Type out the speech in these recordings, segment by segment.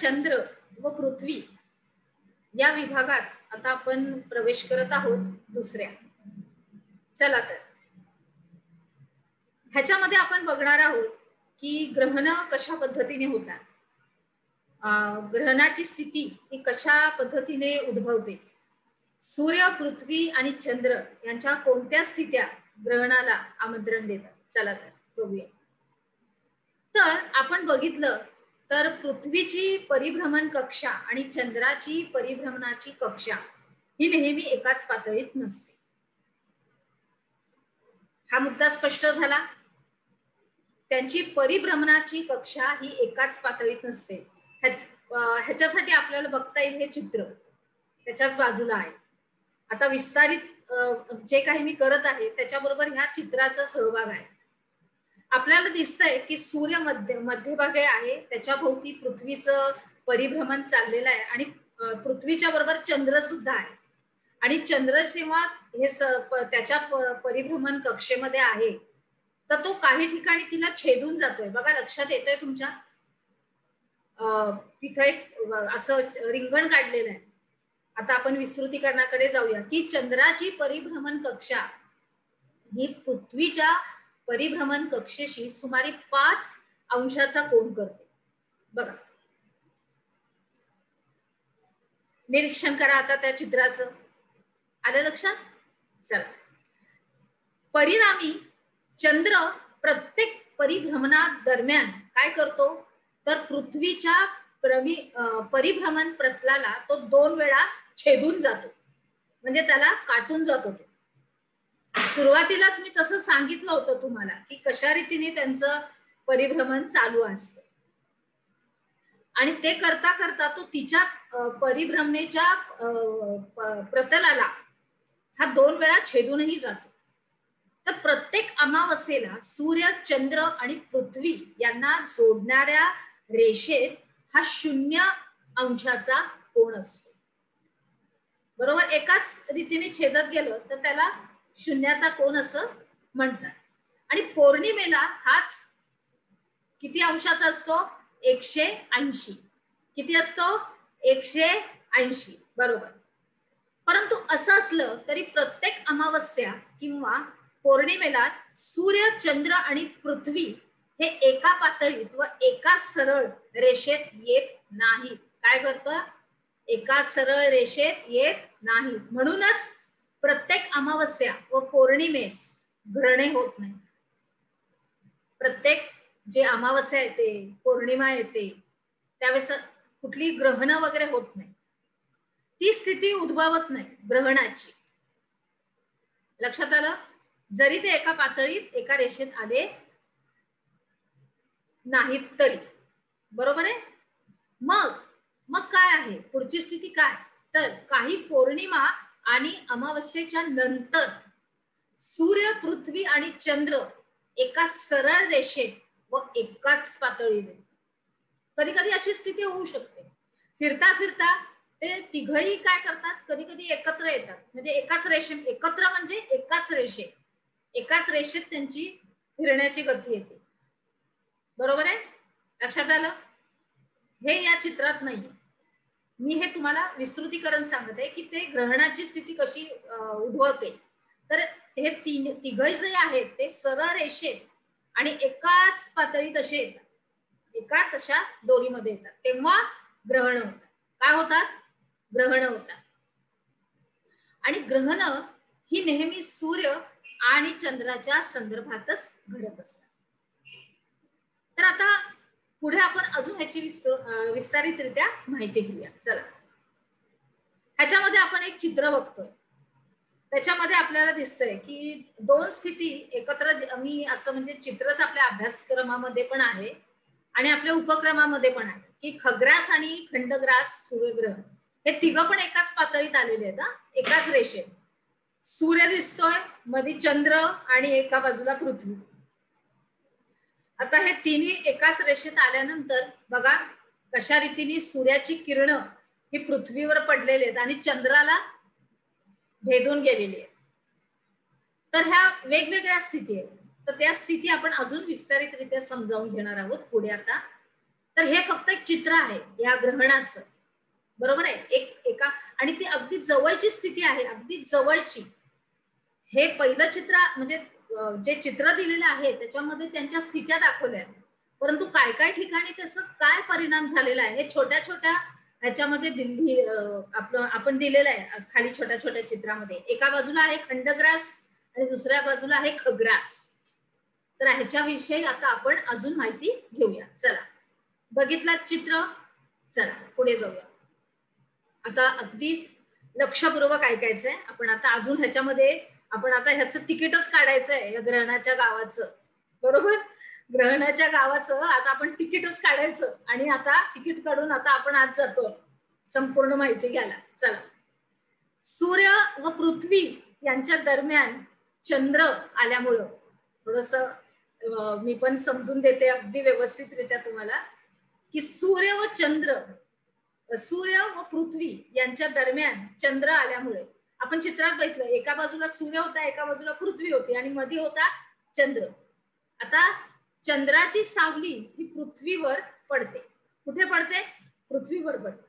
चंद्र व पृथ्वी या विभागात आता आपण प्रवेश करत आहोत दुसऱ्या. चला तर ह्याच्यामध्ये आपण बघणार आहोत की ग्रहण कशा पद्धतीने होतात, ग्रहणाची स्थिती ही कशा पद्धतीने उद्भवते, सूर्य पृथ्वी आणि चंद्र यांच्या कोणत्या स्थित्या ग्रहणाला आमंत्रण देतात. चला तर बघूया. तर आपण बघितलं तर पृथ्वीची परिभ्रमण कक्षा आणि चंद्राची परिभ्रमणाची कक्षा ही नेहमी एकाच पातळीत नसते. हा मुद्दा स्पष्ट झाला. त्यांची परिभ्रमणाची कक्षा ही एकाच पातळीत नसते. ह्याच्यासाठी आपल्याला बघता येईल हे चित्र त्याच्याच बाजूला आहे. आता विस्तारित जे काही मी करत आहे त्याच्याबरोबर ह्या चित्राचा सहभाग आहे. आपल्याला दिसतंय की सूर्य मध्यभागी आहे, त्याच्या भोवती पृथ्वीचं परिभ्रमण चाललेलं आहे आणि पृथ्वीच्या बरोबर चंद्र सुद्धा आहे. आणि चंद्र जेव्हा हे त्याच्या परिभ्रमण कक्षेमध्ये आहे तर तो काही ठिकाणी तिला छेदून जातोय. बघा, लक्षात येतंय तुमच्या? तिथं एक असं रिंगण काढलेलं आहे. आता आपण विस्तृतीकरणाकडे जाऊया की चंद्राची परिभ्रमण कक्षा ही पृथ्वीच्या परिभ्रमण कक्षेशी सुमारे 5 अंशाचा कोन करते. बघा, निरीक्षण करा आता त्या चित्राचं. आलं लक्षात? चला, परिणामी चंद्र प्रत्येक परिभ्रमणा दरम्यान काय करतो तर पृथ्वीच्या परिभ्रमण प्रतलाला तो 2 वेळा छेदून जातो, म्हणजे त्याला काटून जातो. सुरुवातीलाच मी तसं सांगितलं होतं तुम्हाला की कशा रीतीने त्यांचं परिभ्रमण चालू असतं आणि ते करता करता तो तिच्या परिभ्रमणेच्या प्रतलाला हा 2 वेळा छेदूनही जातो. तर प्रत्येक अमावस्येला सूर्य, चंद्र आणि पृथ्वी यांना जोडणाऱ्या रेषेत हा 0 अंशाचा कोन असतो. बरोबर, एकाच रीतीने छेदत गेलं तर त्याला 0चा कोन असं म्हणतात. आणि पौर्णिमेला हाच किती अंशाचा असतो? 180. किती असतो? 180. बरोबर. परंतु असं असलं तरी प्रत्येक अमावस्या किंवा पौर्णिमेला सूर्य, चंद्र आणि पृथ्वी हे एका पातळीत व एका सरळ रेषेत येत नाहीत. काय करतं? एका सरळ रेषेत येत नाहीत. म्हणूनच प्रत्येक अमावस्या व पौर्णिमेस ग्रहणे होत नाही. प्रत्येक जे अमावस्या येते, पौर्णिमा येते त्यावेळेस कुठली ग्रहण वगैरे होत नाही. ती स्थिती उद्भवत नाही ग्रहणाची. लक्षात आलं? जरी ते एका पातळीत एका रेषेत आले नाहीत तरी. बरोबर आहे? मग काय आहे पुढची स्थिती? काय तर काही पौर्णिमा आणि अमावस्येच्या नंतर सूर्य, पृथ्वी आणि चंद्र एका सरळ रेषेत व एकाच पातळीत. कधी कधी अशी स्थिती होऊ शकते. फिरता फिरता ते तिघही काय करतात, कधी कधी एकत्र येतात. म्हणजे एकाच रेषेत, एकत्र म्हणजे एकाच रेषेत त्यांची फिरण्याची गती येते. बरोबर आहे? लक्षात आलं? हे या चित्रात नाही. मी हे तुम्हाला विस्तृतीकरण सांगत आहे की ते ग्रहणाची स्थिती कशी उद्भवते. तर हे तिघही जे आहेत ते सरळ रेषेत आणि एकाच पातळीत असे येतात, एकाच अशा दोरीमध्ये येतात, तेव्हा ग्रहण होतात. काय होतात? ग्रहण होतात. आणि ग्रहण ही नेहमी सूर्य आणि चंद्राच्या संदर्भातच घडत असतात. तर आता पुढे आपण अजून ह्याची विस्तारितरित्या माहिती घेऊया. चला, ह्याच्यामध्ये आपण एक चित्र बघतोय. त्याच्यामध्ये आपल्याला दिसतंय की 2 स्थिती एकत्र. मी असं म्हणजे चित्रच आपल्या अभ्यासक्रमामध्ये पण आहे आणि आपल्या उपक्रमामध्ये पण आहे की खग्रास आणि खंडग्रास सूर्यग्रहण हे तिघं पण एकाच पातळीत आलेले आहेत. एकाच रेषेत सूर्य दिसतोय, मध्ये चंद्र आणि एका बाजूला पृथ्वी. आता हे तिन्ही एकाच रेषेत आल्यानंतर बघा कशा रीतीने सूर्याची किरण ही पृथ्वीवर पडलेली आहेत आणि चंद्राला भेदून गेलेली आहेत. तर ह्या वेगवेगळ्या स्थिती आहेत. तर त्या स्थिती आपण अजून विस्तारितरित्या समजावून घेणार आहोत पुढे. आता तर हे फक्त एक चित्र आहे या ग्रहणाचं, बरोबर आहे. एका आणि ती अगदी जवळची स्थिती आहे, अगदी जवळची. हे पहिलं चित्र म्हणजे जे चित्र दिलेलं आहे त्याच्यामध्ये त्यांच्या स्थित्या दाखवल्या आहेत, परंतु काय काय ठिकाणी त्याचा काय परिणाम झालेला आहे हे छोट्या छोट्या ह्याच्यामध्ये दिल्ली आपलं आपण दिलेलं आहे खाली छोट्या छोट्या चित्रामध्ये. एका बाजूला आहे खंडग्रास आणि दुसऱ्या बाजूला आहे खग्रास. तर ह्याच्याविषयी आता आपण अजून माहिती घेऊया. चला, बघितलं चित्र, चला पुढे जाऊया. आता अगदी लक्षपूर्वक ऐकायचंय. आपण आता अजून ह्याच्यामध्ये आपण आता ह्याचं तिकीटच काढायचंय या ग्रहणाच्या गावाचं, बरोबर. ग्रहणाच्या गावाचं आता आपण तिकीटच काढायचं आणि आता तिकीट काढून आता आपण आज जातोय संपूर्ण माहिती घ्यायला. चला, सूर्य व पृथ्वी यांच्या दरम्यान चंद्र आल्यामुळं थोडस मी पण समजून देते अगदी व्यवस्थितरित्या तुम्हाला की सूर्य व पृथ्वी यांच्या दरम्यान चंद्र आल्यामुळे आपण चित्रात बघितलं एका बाजूला सूर्य होता, एका बाजूला पृथ्वी होती आणि मध्ये होता चंद्र. आता चंद्राची सावली ही पृथ्वीवर पडते. कुठे पडते? पृथ्वीवर पडते.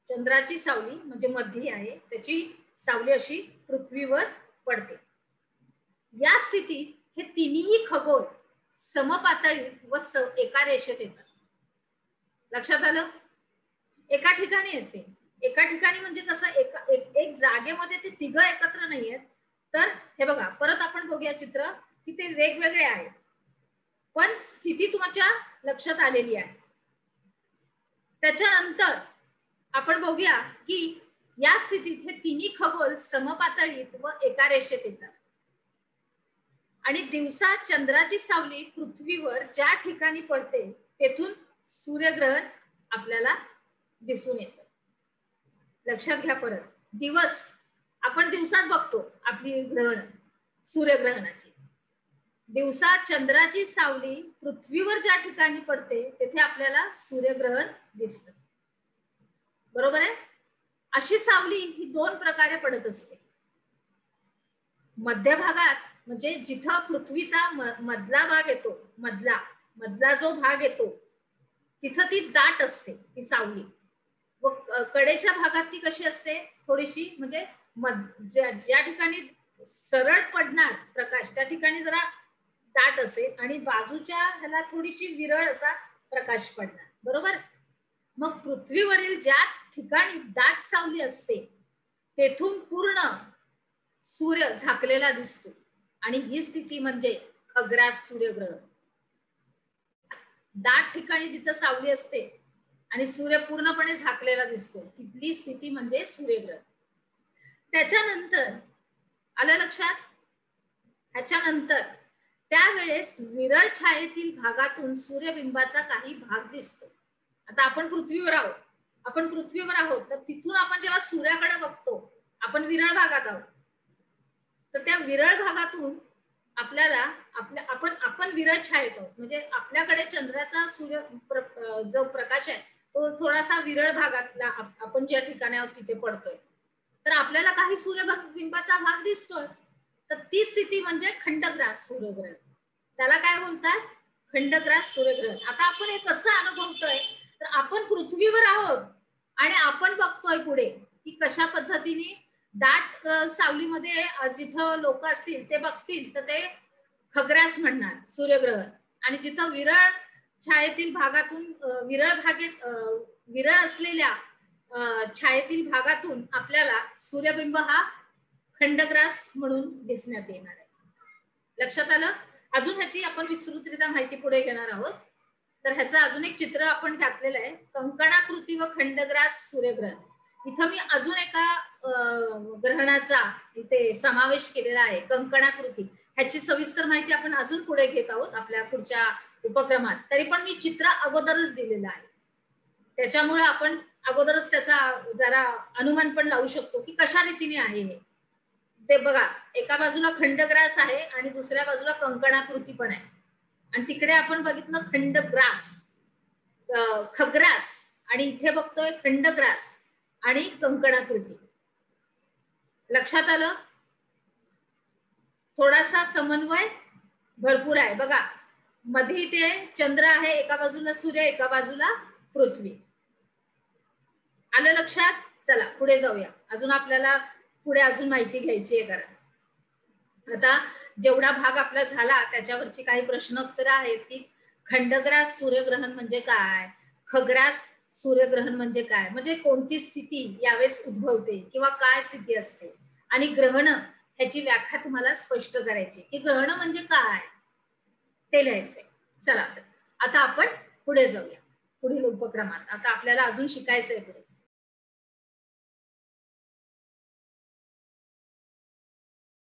चंद्राची सावली म्हणजे मध्ये आहे, त्याची सावली अशी पृथ्वीवर पडते. या स्थितीत हे तिन्ही खगोल समपातळीत व एका रेषेत येतात. लक्षात आलं? एका ठिकाणी येते. एका ठिकाणी म्हणजे कसं एक जागेमध्ये ते तिघ एकत्र नाही आहेत. तर हे बघा, परत आपण बघूया चित्र की ते वेगवेगळे आहेत, पण स्थिती तुमच्या लक्षात आलेली आहे. त्याच्यानंतर आपण बघूया की या स्थितीत हे तिन्ही खगोल समपातळीत व एका रेषेत येतात आणि दिवसा चंद्राची सावली पृथ्वीवर ज्या ठिकाणी पडते तेथून सूर्यग्रहण आपल्याला दिसून येतं. लक्षात घ्या. परत दिवस आपण दिवसाच बघतो आपली ग्रहण सूर्यग्रहणाची. दिवसा चंद्राची सावली पृथ्वीवर ज्या ठिकाणी पडते तेथे आपल्याला सूर्यग्रहण दिसतं, बरोबर आहे. अशी सावली ही दोन प्रकारे पडत असते. मध्य भागात म्हणजे जिथं पृथ्वीचा मधला भाग येतो, मधला जो भाग येतो तिथं ती दाट असते ती सावली, व कडेच्या भागात ती कशी असते, थोडीशी म्हणजे ज्या ठिकाणी सरळ पडणार प्रकाश त्या ठिकाणी जरा दाट असेल आणि बाजूच्या ह्याला थोडीशी विरळ असा प्रकाश पडणार, बरोबर. मग पृथ्वीवरील ज्या ठिकाणी दाट सावली असते तेथून पूर्ण सूर्य झाकलेला दिसतो आणि ही स्थिती म्हणजे खग्रास सूर्यग्रहण. दाट ठिकाणी जिथं सावली असते आणि सूर्य पूर्णपणे झाकलेला दिसतो तिथली स्थिती म्हणजे सूर्यग्रहण. त्याच्यानंतर आलं लक्षात? ह्याच्यानंतर त्यावेळेस विरळ छायेतील भागातून सूर्यबिंबाचा काही भाग दिसतो. आता आपण पृथ्वीवर आहोत, तर तिथून आपण जेव्हा सूर्याकडे बघतो आपण विरळ भागात आहोत, तर त्या विरळ भागातून आपल्याला आपण विरळ छायेत आहोत, म्हणजे आपल्याकडे चंद्राचा सूर्य जो प्रकाश आहे तो थोडासा विरळ भागातला आपण ज्या ठिकाणी आहोत तिथे पडतोय, तर आपल्याला काही सूर्यबिंबाचा भाग दिसतोय. तर ती स्थिती म्हणजे खंडग्रास सूर्यग्रहण. त्याला काय बोलतात? खंडग्रास सूर्यग्रहण. आता आपण हे कसं अनुभवतोय, तर आपण पृथ्वीवर आहोत आणि आपण बघतोय पुढे की कशा पद्धतीने दाट सावलीमध्ये जिथं लोक असतील ते बघतील तर ते खग्रास म्हणणार सूर्यग्रहण, आणि जिथं विरळ छायेतील भागातून विरळ असलेल्या छायेतील भागातून आपल्याला सूर्यबिंब हा खंडग्रास म्हणून दिसण्यात येणार आहे. लक्षात आलं? अजून ह्याची आपण विस्तृतरित्या माहिती पुढे घेणार आहोत. तर ह्याचं अजून एक चित्र आपण घातलेलं आहे, कंकणाकृती व खंडग्रास सूर्यग्रहण. इथं मी अजून एका ग्रहणाचा इथे समावेश केलेला आहे, कंकणाकृती. ह्याची सविस्तर माहिती आपण अजून पुढे घेत आहोत आपल्या पुढच्या उपक्रमात. तरी पण मी चित्र अगोदरच दिलेलं आहे, त्याच्यामुळे आपण अगोदरच त्याचा जरा अनुमान पण लावू शकतो की कशा रीतीने आहे हे. ते बघा, एका बाजूला खंडग्रास आहे आणि दुसऱ्या बाजूला कंकणाकृती पण आहे, आणि तिकडे आपण बघितलं खग्रास, आणि इथे बघतोय खंडग्रास आणि कंकणाकृती. लक्षात आलं? थोडासा समन्वय भरपूर आहे. बघा, मध्ये इथे चंद्र आहे, एका बाजूला सूर्य, एका बाजूला पृथ्वी. आलं लक्षात? चला पुढे जाऊया. अजून आपल्याला पुढे अजून माहिती घ्यायची आहे. करा आता जेवढा भाग आपला झाला त्याच्यावरची काही प्रश्न उत्तर आहेत की खंडग्रास सूर्यग्रहण म्हणजे काय, खग्रास सूर्यग्रहण म्हणजे काय, म्हणजे कोणती स्थिती यावेळेस उद्भवते किंवा काय स्थिती असते, आणि ग्रहण ह्याची व्याख्या तुम्हाला स्पष्ट करायची की ग्रहण म्हणजे काय ते लिहायचंय. चला तर आता आपण पुढे जाऊया पुढील उपक्रमात. आता आपल्याला अजून शिकायचंय पुढे.